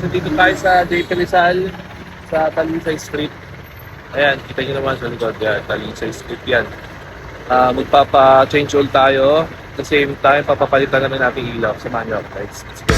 nandito tayo sa JP Rizal sa Talisay Street. Ayan, kita nyo naman sa likod yan, Talisay Street yan. Magpapa-change oil tayo. At the same time, papapalitan namin natin ilaw. Samahan nyo, guys. Let's go.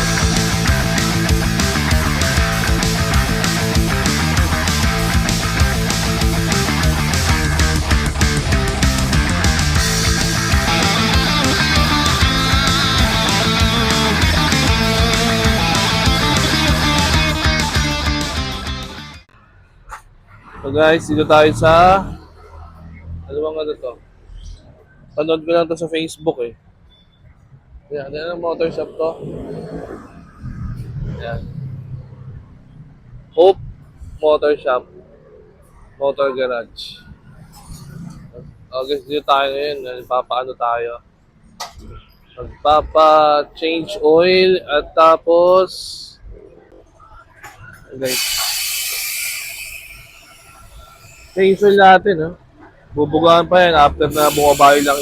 So guys, dito tayo sa ano bang ano to? Panood ko lang to sa Facebook eh. Yan, ano ang motor shop to? Yan. Hope Motor Shop. Motor Garage. Okay, dito tayo ngayon. Papaano tayo? Magpapa-change oil at tapos guys. Change oil natin, ha? Bubugahan pa yan after na bumabayo lang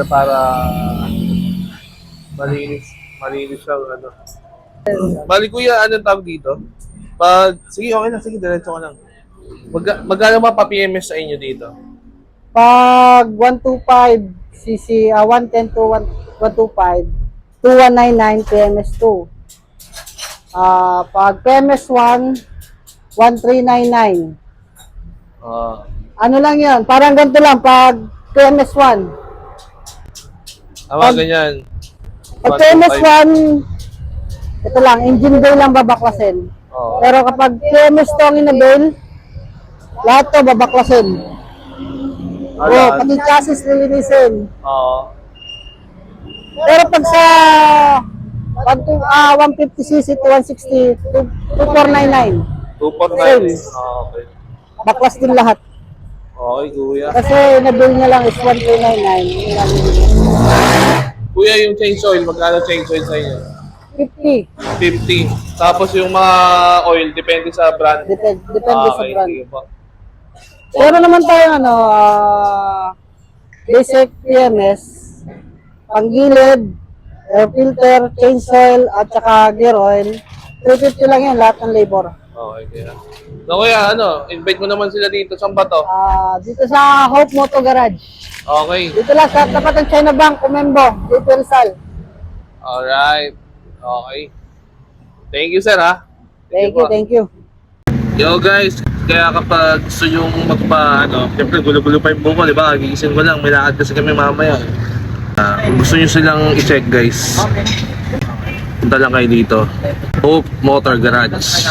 para malinis siya, ano. Bali kuya, anong tawag dito? Sige, okay na, sige, diretso ka lang. Magkano ba pa-PMS sa inyo dito? Pag 125cc, 110 to 125, 2199 PMS2. Pag PMS1, 1399. Ano lang yan? Parang ganito lang pag PMS1. Ganyan. Pag PMS1, ito lang, engine bay lang babaklasin. Pero kapag PMS2 ang inabil, lahat to babaklasin. Pati chassis lilinisin. Pero pag sa 150cc to 160, 2499. 249. Okay. Baklas din lahat. Okay, kuya. Kasi nabil niya lang is 1399. Kuya, yung change oil, magkano change oil sa inyo? 50. 50. Tapos yung mga oil, depende sa brand. Depende sa brand. Sige po. Pero naman tayo basic PMS, panggilid, air filter, change oil, at saka gear oil. 350 lang yan, lahat ng labor. Okay, kaya. So kuya, invite mo naman sila dito. Saan ba to? Dito sa Hope Moto Garage. Okay. Dito lang sa tapat ng China Bank, Kumembo, dito Rizal. Alright. Okay. Thank you, sir, ha? Thank you. Yo, guys. Kaya kapag gusto yung siyempre gulo-gulo pa yung buko, di ba? Gigising ko lang. May lakad kasi kami mamaya. Kung gusto nyo silang i-check, guys. Punta lang kayo dito. Hope Motor Garage.